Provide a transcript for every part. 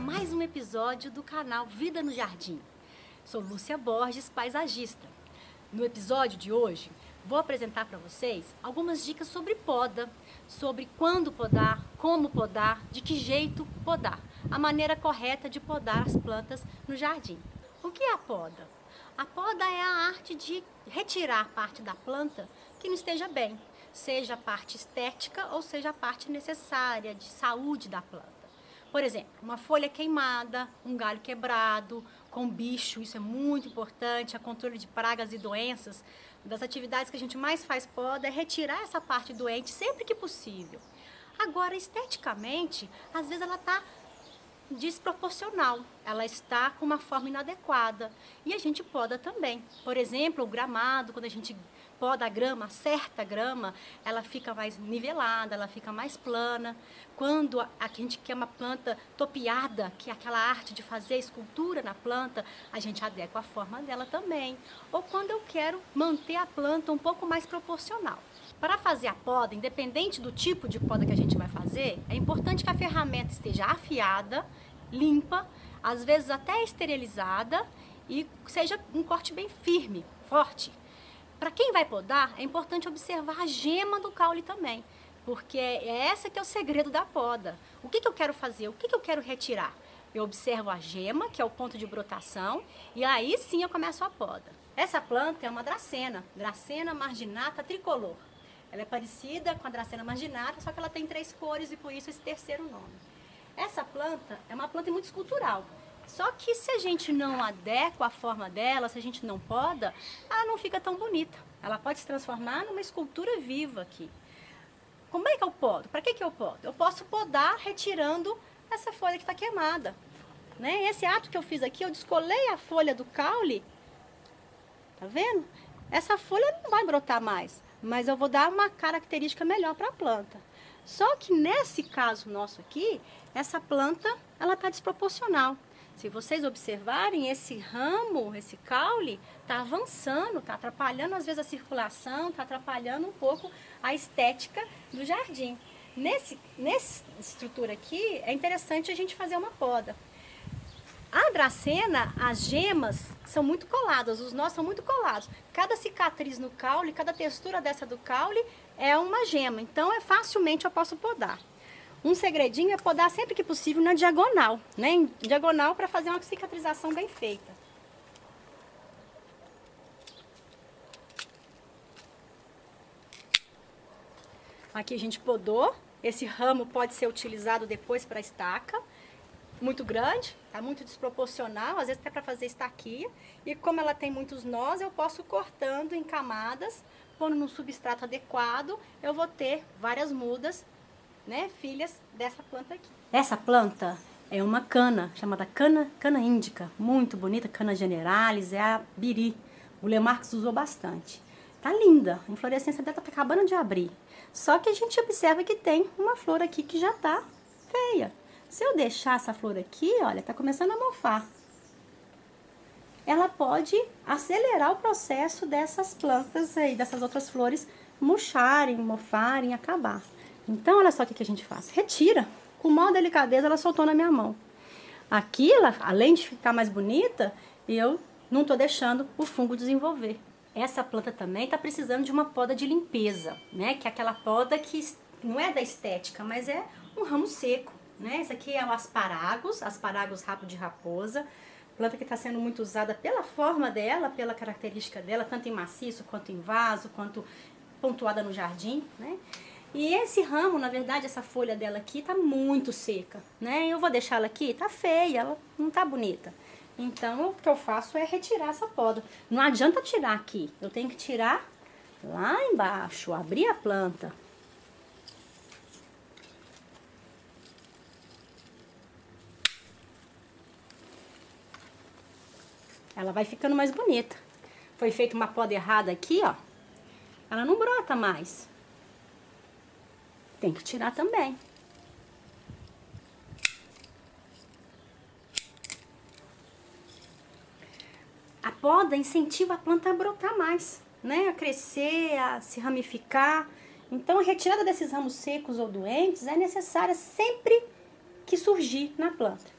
mais um episódio do canal Vida no Jardim. Sou Lúcia Borges, paisagista. No episódio de hoje, vou apresentar para vocês algumas dicas sobre poda, sobre quando podar, como podar, de que jeito podar, a maneira correta de podar as plantas no jardim. O que é a poda? A poda é a arte de retirar parte da planta que não esteja bem, seja a parte estética ou seja a parte necessária de saúde da planta. Por exemplo, uma folha queimada, um galho quebrado, com bicho, isso é muito importante, a controle de pragas e doenças. Uma das atividades que a gente mais faz poda é retirar essa parte doente sempre que possível. Agora, esteticamente, às vezes ela está desproporcional, ela está com uma forma inadequada e a gente poda também. Por exemplo, o gramado, quando a gente poda a grama, acerta a grama, ela fica mais nivelada, ela fica mais plana. Quando a gente quer uma planta topiada, que é aquela arte de fazer a escultura na planta, a gente adequa a forma dela também. Ou quando eu quero manter a planta um pouco mais proporcional. Para fazer a poda, independente do tipo de poda que a gente vai fazer, é importante que a ferramenta esteja afiada, limpa, às vezes até esterilizada e seja um corte bem firme, forte. Para quem vai podar, é importante observar a gema do caule também, porque é essa que é o segredo da poda. O que eu quero fazer? O que eu quero retirar? Eu observo a gema, que é o ponto de brotação, e aí sim eu começo a poda. Essa planta é uma dracena, Dracena marginata tricolor. Ela é parecida com a Dracena marginata, só que ela tem 3 cores e por isso esse terceiro nome. Essa planta é uma planta muito escultural. Só que se a gente não adequa a forma dela, se a gente não poda, ela não fica tão bonita. Ela pode se transformar numa escultura viva aqui. Como é que eu podo? Para que eu podo? Eu posso podar retirando essa folha que está queimada. Né? Esse ato que eu fiz aqui, eu descolei a folha do caule. Tá vendo? Essa folha não vai brotar mais, mas eu vou dar uma característica melhor para a planta. Só que nesse caso nosso aqui, essa planta, ela está desproporcional. Se vocês observarem, esse ramo, esse caule, está avançando, está atrapalhando às vezes a circulação, está atrapalhando um pouco a estética do jardim. Nessa estrutura aqui, é interessante a gente fazer uma poda. A dracena, as gemas são muito coladas, os nós são muito colados. Cada cicatriz no caule, cada textura dessa do caule é uma gema, então facilmente eu posso podar. Um segredinho é podar sempre que possível na diagonal, né? Em diagonal para fazer uma cicatrização bem feita. Aqui a gente podou, esse ramo pode ser utilizado depois para estaca. Muito grande, tá muito desproporcional, às vezes até para fazer estaquia. E como ela tem muitos nós, eu posso cortando em camadas, pondo num substrato adequado, eu vou ter várias mudas, né, filhas dessa planta aqui. Essa planta é uma cana, chamada cana índica, muito bonita, cana generalis, é a biri. O Lemarx usou bastante. Tá linda, a inflorescência dela tá acabando de abrir. Só que a gente observa que tem uma flor aqui que já tá feia. Se eu deixar essa flor aqui, olha, tá começando a mofar. Ela pode acelerar o processo dessas plantas aí, dessas outras flores murcharem, mofarem, acabar. Então, olha só o que a gente faz. Retira. Com maior delicadeza, ela soltou na minha mão. Aqui, ela, além de ficar mais bonita, eu não tô deixando o fungo desenvolver. Essa planta também tá precisando de uma poda de limpeza, né? Que é aquela poda que não é da estética, mas é um ramo seco. Né? Esse aqui é o asparagos rabo de raposa, planta que está sendo muito usada pela forma dela, pela característica dela, tanto em maciço, quanto em vaso, quanto pontuada no jardim, né? E esse ramo, na verdade, essa folha dela aqui está muito seca, né? Eu vou deixar ela aqui, tá feia, ela não está bonita. Então, o que eu faço é retirar essa poda. Não adianta tirar aqui, eu tenho que tirar lá embaixo, abrir a planta. Ela vai ficando mais bonita. Foi feita uma poda errada aqui, ó. Ela não brota mais. Tem que tirar também. A poda incentiva a planta a brotar mais, né? A crescer, a se ramificar. Então, a retirada desses ramos secos ou doentes é necessária sempre que surgir na planta.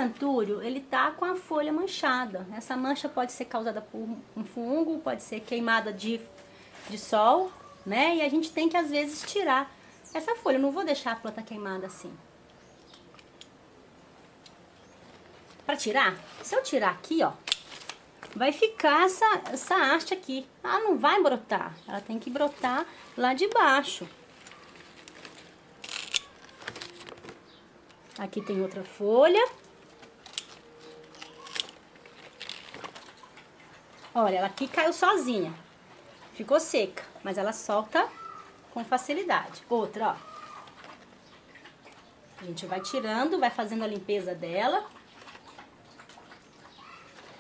centúrio, ele tá com a folha manchada. Essa mancha pode ser causada por um fungo, pode ser queimada de sol, né? E a gente tem que, às vezes, tirar essa folha. Eu não vou deixar a planta queimada assim. Para tirar, se eu tirar aqui, ó, vai ficar essa haste aqui. Ela não vai brotar, ela tem que brotar lá de baixo. Aqui tem outra folha. Olha, ela aqui caiu sozinha. Ficou seca, mas ela solta com facilidade. Outra, ó. A gente vai tirando, vai fazendo a limpeza dela.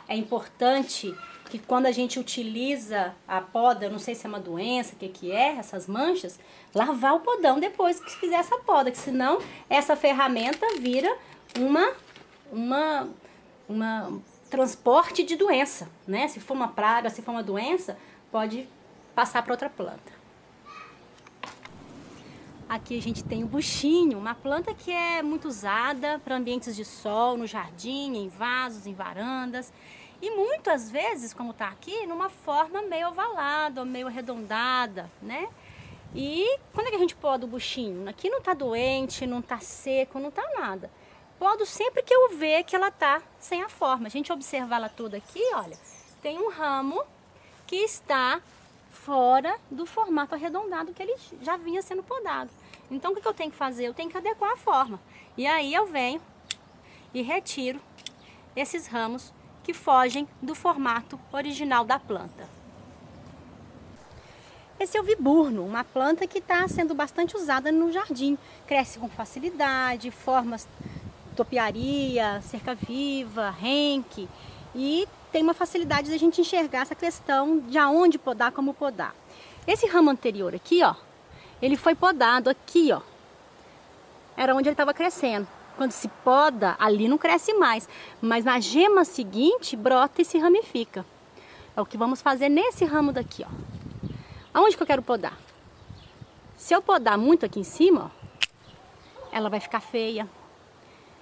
É importante que quando a gente utiliza a poda, não sei se é uma doença, o que é, essas manchas, lavar o podão depois que fizer essa poda, que senão essa ferramenta vira uma transporte de doença, né? Se for uma praga, se for uma doença, pode passar para outra planta. Aqui a gente tem o buchinho, uma planta que é muito usada para ambientes de sol, no jardim, em vasos, em varandas. E muitas vezes, como está aqui, numa forma meio ovalada, ou meio arredondada, né? E quando é que a gente poda o buchinho? Aqui não está doente, não está seco, não está nada. Podo sempre que eu ver que ela está sem a forma. A gente observar ela toda aqui, olha, tem um ramo que está fora do formato arredondado que ele já vinha sendo podado. Então o que eu tenho que fazer? Eu tenho que adequar a forma. E aí eu venho e retiro esses ramos que fogem do formato original da planta. Esse é o viburno, uma planta que está sendo bastante usada no jardim. Cresce com facilidade, formas topiaria, cerca-viva, renque, e tem uma facilidade de a gente enxergar essa questão de aonde podar, como podar. Esse ramo anterior aqui, ó, ele foi podado aqui, ó, era onde ele estava crescendo. Quando se poda, ali não cresce mais, mas na gema seguinte brota e se ramifica. É o que vamos fazer nesse ramo daqui, ó. Aonde que eu quero podar? Se eu podar muito aqui em cima, ó, ela vai ficar feia,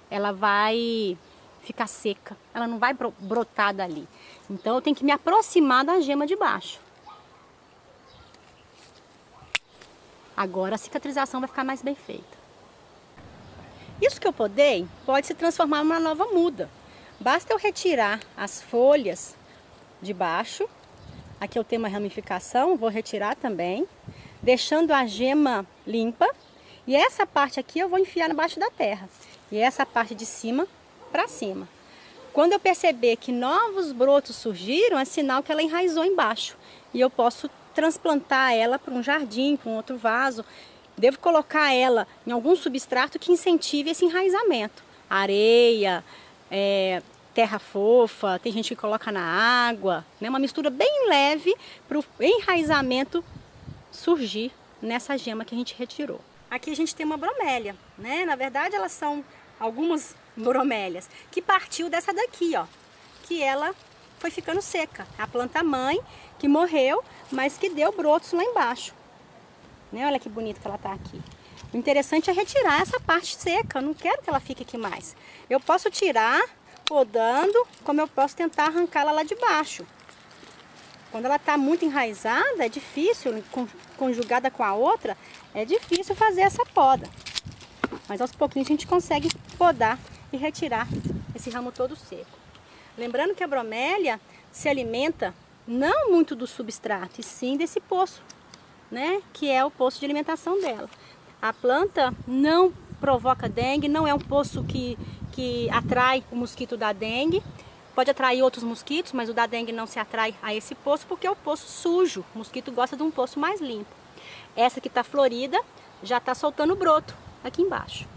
ela vai ficar seca, ela não vai brotar dali. Então eu tenho que me aproximar da gema de baixo. Agora a cicatrização vai ficar mais bem feita. Isso que eu podei pode se transformar em uma nova muda. Basta eu retirar as folhas de baixo. Aqui eu tenho uma ramificação, vou retirar também, deixando a gema limpa. E essa parte aqui eu vou enfiar embaixo da terra. E essa parte de cima para cima. Quando eu perceber que novos brotos surgiram, é sinal que ela enraizou embaixo. E eu posso transplantar ela para um jardim, para um outro vaso. Devo colocar ela em algum substrato que incentive esse enraizamento. Areia, terra fofa, tem gente que coloca na água, né? Uma mistura bem leve para o enraizamento surgir nessa gema que a gente retirou. Aqui a gente tem uma bromélia, né? Na verdade elas são algumas bromélias que partiu dessa daqui, ó, que ela foi ficando seca. A planta mãe que morreu, mas que deu brotos lá embaixo. Né? Olha que bonito que ela tá aqui. O interessante é retirar essa parte seca, eu não quero que ela fique aqui mais. Eu posso tirar podando, como eu posso tentar arrancá-la lá de baixo. Quando ela está muito enraizada, é difícil, conjugada com a outra, é difícil fazer essa poda. Mas aos pouquinhos a gente consegue podar e retirar esse ramo todo seco. Lembrando que a bromélia se alimenta não muito do substrato, e sim desse poço, né? Que é o poço de alimentação dela. A planta não provoca dengue, não é um poço que atrai o mosquito da dengue. Pode atrair outros mosquitos, mas o da dengue não se atrai a esse poço porque é o poço sujo. O mosquito gosta de um poço mais limpo. Essa que está florida já está soltando broto aqui embaixo.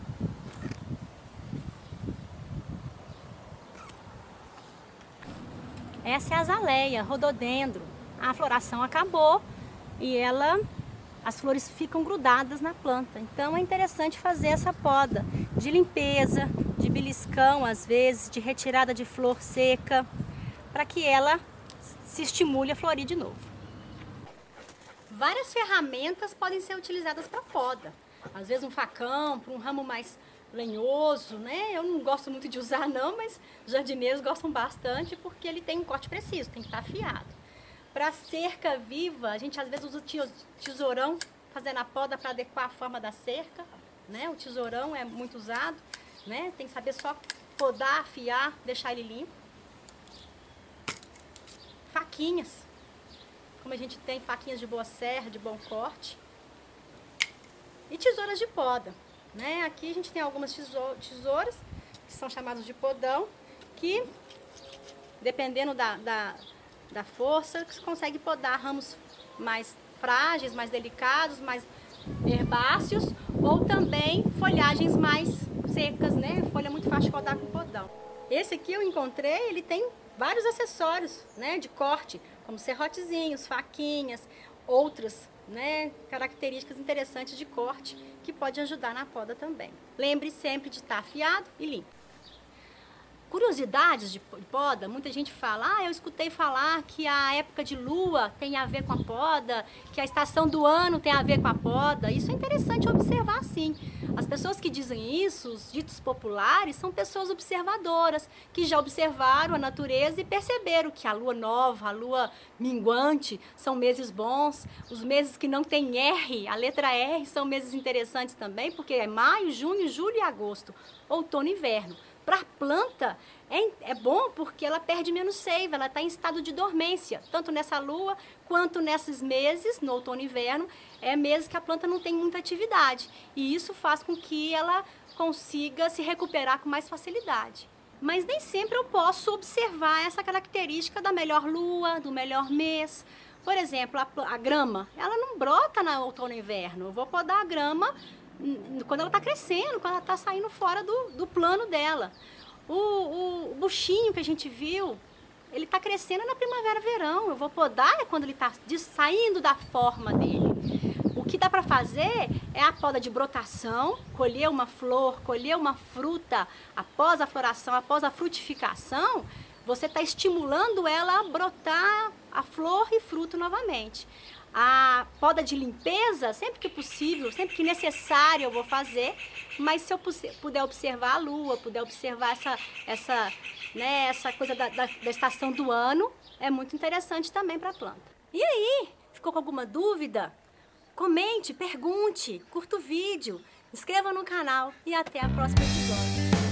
Essa é a azaleia, rododendro. A floração acabou e as flores ficam grudadas na planta. Então é interessante fazer essa poda de limpeza, de beliscão às vezes, de retirada de flor seca, para que ela se estimule a florir de novo. Várias ferramentas podem ser utilizadas para poda. Às vezes um facão, para um ramo mais lenhoso, né? Eu não gosto muito de usar não, mas jardineiros gostam bastante porque ele tem um corte preciso, tem que estar afiado. Para cerca viva, a gente às vezes usa o tesourão fazendo a poda para adequar a forma da cerca, né? O tesourão é muito usado, né? Tem que saber só podar, afiar, deixar ele limpo. Faquinhas, como a gente tem faquinhas de boa serra, de bom corte. E tesouras de poda, né? Aqui a gente tem algumas tesouras, que são chamadas de podão, que dependendo da força, você consegue podar ramos mais frágeis, mais delicados, mais herbáceos, ou também folhagens mais secas, né? Folha muito fácil de podar com podão. Esse aqui eu encontrei, ele tem vários acessórios, né, de corte, como serrotezinhos, faquinhas, outras, né, características interessantes de corte que pode ajudar na poda também. Lembre sempre de estar afiado e limpo. Curiosidades de poda, muita gente fala, eu escutei falar que a época de lua tem a ver com a poda, que a estação do ano tem a ver com a poda. Isso é interessante observar sim. As pessoas que dizem isso, os ditos populares, são pessoas observadoras, que já observaram a natureza e perceberam que a lua nova, a lua minguante, são meses bons. Os meses que não tem R, a letra R, são meses interessantes também, porque é maio, junho, julho e agosto, outono e inverno. Para a planta é bom porque ela perde menos seiva, ela está em estado de dormência, tanto nessa lua quanto nesses meses, no outono e inverno, meses que a planta não tem muita atividade. E isso faz com que ela consiga se recuperar com mais facilidade. Mas nem sempre eu posso observar essa característica da melhor lua, do melhor mês. Por exemplo, a grama, ela não brota no outono e inverno. Eu vou podar a grama quando ela está crescendo, quando ela está saindo fora do plano dela. O buchinho que a gente viu, ele está crescendo na primavera-verão. Eu vou podar quando ele está saindo da forma dele. O que dá para fazer é a poda de brotação, colher uma flor, colher uma fruta após a floração, após a frutificação. Você está estimulando ela a brotar a flor e fruto novamente. A poda de limpeza, sempre que possível, sempre que necessário eu vou fazer, mas se eu puder observar a lua, puder observar essa coisa da estação do ano, é muito interessante também para a planta. E aí, ficou com alguma dúvida? Comente, pergunte, curta o vídeo, inscreva no canal e até o próximo episódio.